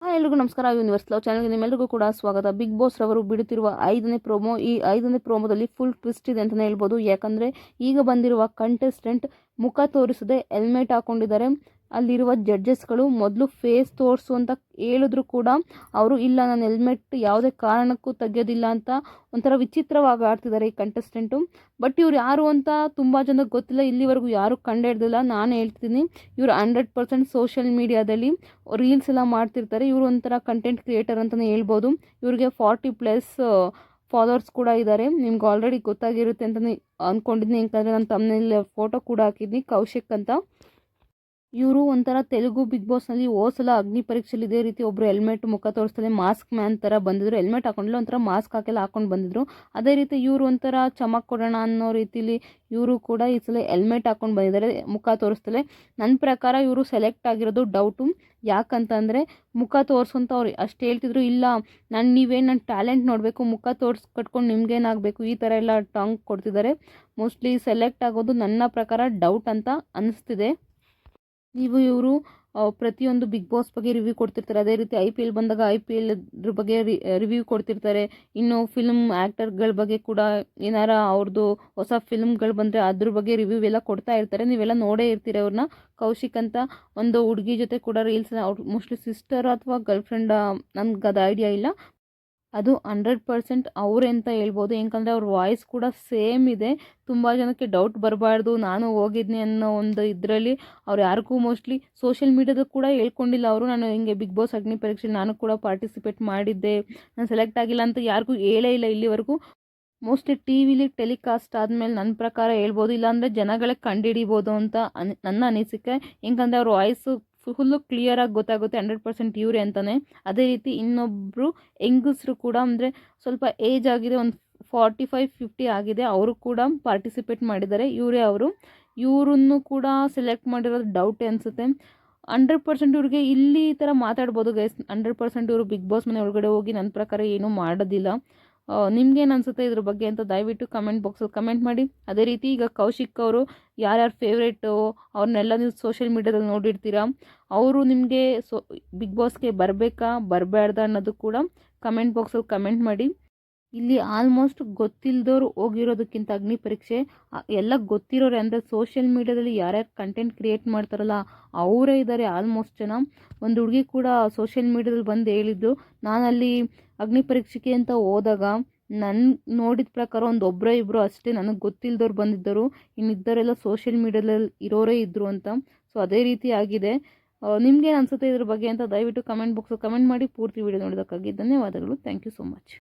ಎಲ್ರಿಗೂ ನಮಸ್ಕಾರ. Universe love ಚಾನಲ್ಗೆ ನಿಮ್ಮೆಲ್ಲರಿಗೂ ಕೂಡ ಸ್ವಾಗತ. ಬಿಗ್ ಬಾಸ್ ರವರು ಬಿಡುತ್ತಿರುವ 5ನೇ ಪ್ರೋಮೋ. ಈ 5ನೇ ಪ್ರೋಮೋದಲ್ಲಿ ಫುಲ್ ಟ್ವಿಸ್ಟ್ ಇದೆ ಅಂತಲೇ ಹೇಳ್ಬೋದು. ಯಾಕಂದರೆ ಈಗ ಬಂದಿರುವ ಕಂಟೆಸ್ಟೆಂಟ್ ಮುಖ ತೋರಿಸದೆ ಹೆಲ್ಮೆಟ್ ಹಾಕೊಂಡಿದ್ದಾರೆ. ಅಲ್ಲಿರುವ ಜಡ್ಜಸ್ಗಳು ಮೊದಲು ಫೇಸ್ ತೋರಿಸು ಅಂತ ಹೇಳಿದ್ರು ಕೂಡ ಅವರು ಇಲ್ಲ, ನಾನು ಹೆಲ್ಮೆಟ್ ಯಾವುದೇ ಕಾರಣಕ್ಕೂ ತೆಗೆಯೋದಿಲ್ಲ ಅಂತ ಒಂಥರ ವಿಚಿತ್ರವಾಗಿ ಆಡ್ತಿದ್ದಾರೆ ಈ ಕಂಟೆಸ್ಟೆಂಟು. ಬಟ್ ಇವ್ರು ಯಾರು ಅಂತ ತುಂಬ ಜನಕ್ಕೆ ಗೊತ್ತಿಲ್ಲ, ಇಲ್ಲಿವರೆಗೂ ಯಾರು ಕಂಡುಹಿಡ್ದಿಲ್ಲ. ನಾನು ಹೇಳ್ತೀನಿ, ಇವರು 100% ಸೋಷಿಯಲ್ ಮೀಡಿಯಾದಲ್ಲಿ ರೀಲ್ಸ್ ಎಲ್ಲ ಮಾಡ್ತಿರ್ತಾರೆ. ಇವರು ಒಂಥರ ಕಂಟೆಂಟ್ ಕ್ರಿಯೇಟರ್ ಅಂತಲೇ ಹೇಳ್ಬೋದು. ಇವ್ರಿಗೆ 40+ ಫಾಲೋವರ್ಸ್ ಕೂಡ ಇದ್ದಾರೆ. ನಿಮ್ಗೆ ಆಲ್ರೆಡಿ ಗೊತ್ತಾಗಿರುತ್ತೆ ಅಂತಲೇ ಅಂದ್ಕೊಂಡಿದ್ದೀನಿ, ಯಾಕಂದರೆ ನಾನು ತಮ್ಮನೇಲಿ ಫೋಟೋ ಕೂಡ ಹಾಕಿದ್ದೀನಿ, ಕೌಶಿಕ್ ಅಂತ. ಇವರು ಒಂಥರ ತೆಲುಗು ಬಿಗ್ ಬಾಸ್ನಲ್ಲಿ ಸಲ ಅಗ್ನಿ ಪರೀಕ್ಷೆಯಲ್ಲಿ ಇದೇ ರೀತಿ ಒಬ್ಬರು ಹೆಲ್ಮೆಟ್ ಮುಖ ತೋರಿಸ್ತಾರೆ, ಮಾಸ್ಕ್ ಮ್ಯಾನ್ ಥರ ಬಂದಿದ್ರು. ಹೆಲ್ಮೆಟ್ ಹಾಕೊಂಡಿಲ್ಲ, ಒಂಥರ ಮಾಸ್ಕ್ ಹಾಕೊಂಡು ಬಂದಿದ್ರು. ಅದೇ ರೀತಿ ಇವರು ಒಂಥರ ಚಮಕ್ ಕೊಡೋಣ ಅನ್ನೋ ರೀತಿಲಿ ಇವರು ಕೂಡ ಈ ಸಲ ಹೆಲ್ಮೆಟ್ ಹಾಕೊಂಡು ಬಂದಿದ್ದಾರೆ, ಮುಖ ತೋರಿಸ್ತಾರೆ. ನನ್ನ ಪ್ರಕಾರ ಇವರು ಸೆಲೆಕ್ಟ್ ಆಗಿರೋದು ಡೌಟು. ಯಾಕಂತಂದರೆ ಮುಖ ತೋರಿಸಂತ ಅವ್ರು ಅಷ್ಟು ಹೇಳ್ತಿದ್ರು, ಇಲ್ಲ ನನ್ನ ಟ್ಯಾಲೆಂಟ್ ನೋಡಬೇಕು, ಮುಖ ಕಟ್ಕೊಂಡು ನಿಮ್ಗೇನಾಗಬೇಕು, ಈ ಥರ ಎಲ್ಲ ಟಾಂಗ್ ಕೊಡ್ತಿದ್ದಾರೆ. ಮೋಸ್ಟ್ಲಿ ಸೆಲೆಕ್ಟ್ ಆಗೋದು ನನ್ನ ಪ್ರಕಾರ ಡೌಟ್ ಅಂತ ಅನ್ನಿಸ್ತಿದೆ. ಇವರು ಪ್ರತಿಯೊಂದು ಬಿಗ್ ಬಾಸ್ ಬಗ್ಗೆ ರಿವ್ಯೂ ಕೊಡ್ತಿರ್ತಾರೆ. ಅದೇ ರೀತಿ IPL ಬಂದಾಗ IPL ಅದ್ರ ಬಗ್ಗೆ ರಿವ್ಯೂ ಕೊಡ್ತಿರ್ತಾರೆ. ಇನ್ನು ಫಿಲ್ಮ್ ಆ್ಯಕ್ಟರ್ಗಳ ಬಗ್ಗೆ ಕೂಡ ಏನಾರ ಅವ್ರದ್ದು ಹೊಸ ಫಿಲ್ಮ್ಗಳು ಬಂದರೆ ಅದ್ರ ಬಗ್ಗೆ ರಿವ್ಯೂ ಎಲ್ಲ ಕೊಡ್ತಾ ಇರ್ತಾರೆ. ನೀವೆಲ್ಲ ನೋಡೇ ಇರ್ತೀರ ಅವ್ರನ್ನ. ಕೌಶಿಕ್ ಅಂತ ಒಂದು ಹುಡುಗಿ ಜೊತೆ ಕೂಡ ರೀಲ್ಸ್, ಅವ್ರು ಮೋಸ್ಟ್ಲಿ ಸಿಸ್ಟರ್ ಅಥವಾ ಗರ್ಲ್ ಫ್ರೆಂಡ್, ನನಗೆ ಅದು ಐಡಿಯಾ ಇಲ್ಲ. ಅದು 100% ಅವರೇ ಅಂತ ಹೇಳ್ಬೋದು. ಯಾಕಂದರೆ ಅವ್ರ ವಾಯ್ಸ್ ಕೂಡ ಸೇಮ್ ಇದೆ. ತುಂಬ ಜನಕ್ಕೆ ಡೌಟ್ ಬರಬಾರ್ದು, ನಾನು ಹೋಗಿದ್ನಿ ಅನ್ನೋ ಒಂದು ಇದರಲ್ಲಿ ಅವ್ರು ಯಾರಿಗೂ ಮೋಸ್ಟ್ಲಿ ಸೋಷಿಯಲ್ ಮೀಡ್ಯಾದಲ್ಲಿ ಕೂಡ ಹೇಳ್ಕೊಂಡಿಲ್ಲ ಅವರು, ನಾನು ಹಿಂಗೆ ಬಿಗ್ ಬಾಸ್ ಅಗ್ನಿ ಪರೀಕ್ಷೆ ನಾನು ಕೂಡ ಪಾರ್ಟಿಸಿಪೇಟ್ ಮಾಡಿದ್ದೆ, ನಾನು ಸೆಲೆಕ್ಟ್ ಆಗಿಲ್ಲ ಅಂತ ಯಾರಿಗೂ ಹೇಳೇ ಇಲ್ಲ ಇಲ್ಲಿವರೆಗೂ. ಮೋಸ್ಟ್ಲಿ TVಲಿ ಟೆಲಿಕಾಸ್ಟ್ ಆದಮೇಲೆ ನನ್ನ ಪ್ರಕಾರ ಹೇಳ್ಬೋದು, ಇಲ್ಲಾಂದರೆ ಜನಗಳೇ ಕಂಡುಹಿಡಿಬೋದು ಅಂತ ನನ್ನ ಅನಿಸಿಕೆ. ಯಾಕಂದರೆ ಅವ್ರ ವಾಯ್ಸು ಫುಲ್ಲು ಕ್ಲಿಯರಾಗಿ ಗೊತ್ತಾಗುತ್ತೆ 100% ಇವರೇ ಅಂತಲೇ. ಅದೇ ರೀತಿ ಇನ್ನೊಬ್ಬರು ಹೆಂಗಸರು ಕೂಡ, ಅಂದರೆ ಸ್ವಲ್ಪ ಏಜ್ ಆಗಿದೆ, ಒಂದು 45-50 ಆಗಿದೆ, ಅವರು ಕೂಡ ಪಾರ್ಟಿಸಿಪೇಟ್ ಮಾಡಿದ್ದಾರೆ. ಇವರನ್ನು ಕೂಡ ಸೆಲೆಕ್ಟ್ ಮಾಡಿರೋದು ಡೌಟೇ ಅನಿಸುತ್ತೆ. 100% ಇವ್ರಿಗೆ ಇಲ್ಲಿ ಈ ಥರ ಮಾತಾಡ್ಬೋದು ಗೈಸ್. 100% ಇವರು ಬಿಗ್ ಬಾಸ್ ಮನೆ ಒಳಗಡೆ ಹೋಗಿ ನನ್ನ ಪ್ರಕಾರ ಏನೂ ಮಾಡೋದಿಲ್ಲ. ನಿಮ್ಗೇನು ಅನಿಸುತ್ತೆ ಇದ್ರ ಬಗ್ಗೆ ಅಂತ ದಯವಿಟ್ಟು ಕಮೆಂಟ್ ಬಾಕ್ಸಲ್ಲಿ ಕಮೆಂಟ್ ಮಾಡಿ. ಅದೇ ರೀತಿ ಈಗ ಕೌಶಿಕ್ ಅವರು ಯಾರ್ಯಾರು ಫೇವ್ರೇಟು ಅವ್ರನ್ನೆಲ್ಲ ನೀವು ಸೋಷಿಯಲ್ ಮೀಡ್ಯಾದಲ್ಲಿ ನೋಡಿರ್ತೀರ. ಅವರು ನಿಮಗೆ ಬಿಗ್ ಬಾಸ್ಗೆ ಬರಬೇಕಾ ಬರಬಾರ್ದಾ ಅನ್ನೋದು ಕೂಡ ಕಮೆಂಟ್ ಬಾಕ್ಸಲ್ಲಿ ಕಮೆಂಟ್ ಮಾಡಿ. ಇಲ್ಲಿ ಆಲ್ಮೋಸ್ಟ್ ಗೊತ್ತಿಲ್ಲದವ್ರು ಹೋಗಿರೋದಕ್ಕಿಂತ ಅಗ್ನಿ ಪರೀಕ್ಷೆ ಎಲ್ಲ ಗೊತ್ತಿರೋರೆ, ಅಂದರೆ ಸೋಷಿಯಲ್ ಮೀಡ್ಯಾದಲ್ಲಿ ಯಾರ್ಯಾರು ಕಂಟೆಂಟ್ ಕ್ರಿಯೇಟ್ ಮಾಡ್ತಾರಲ್ಲ ಅವರೇ ಇದ್ದಾರೆ ಆಲ್ಮೋಸ್ಟ್ ಜನ. ಒಂದು ಹುಡುಗಿ ಕೂಡ ಸೋಷಿಯಲ್ ಮೀಡ್ಯಾದಲ್ಲಿ ಬಂದು ಹೇಳಿದ್ದು, ನಾನಲ್ಲಿ ಅಗ್ನಿ ಪರೀಕ್ಷೆಗೆ ಅಂತ ಹೋದಾಗ ನನ್ನ ನೋಡಿದ ಪ್ರಕಾರ ಒಬ್ಬರೇ ಇಬ್ಬರು ಅಷ್ಟೇ ನನಗೆ ಗೊತ್ತಿಲ್ಲದವ್ರು ಬಂದಿದ್ದರು, ಇನ್ನಿದ್ದರೆಲ್ಲ ಸೋಷಿಯಲ್ ಮೀಡ್ಯಾದಲ್ಲಿ ಇರೋರೇ ಇದ್ದರು ಅಂತ. ಸೊ ಅದೇ ರೀತಿ ಆಗಿದೆ. ನಿಮ್ಗೇನು ಅನಿಸುತ್ತೆ ಇದ್ರ ಬಗ್ಗೆ ಅಂತ ದಯವಿಟ್ಟು ಕಮೆಂಟ್ ಬಾಕ್ಸಲ್ಲಿ ಕಮೆಂಟ್ ಮಾಡಿ. ಪೂರ್ತಿ ವಿಡಿಯೋ ನೋಡೋದಕ್ಕಾಗಿ ಧನ್ಯವಾದಗಳು. Thank you so much.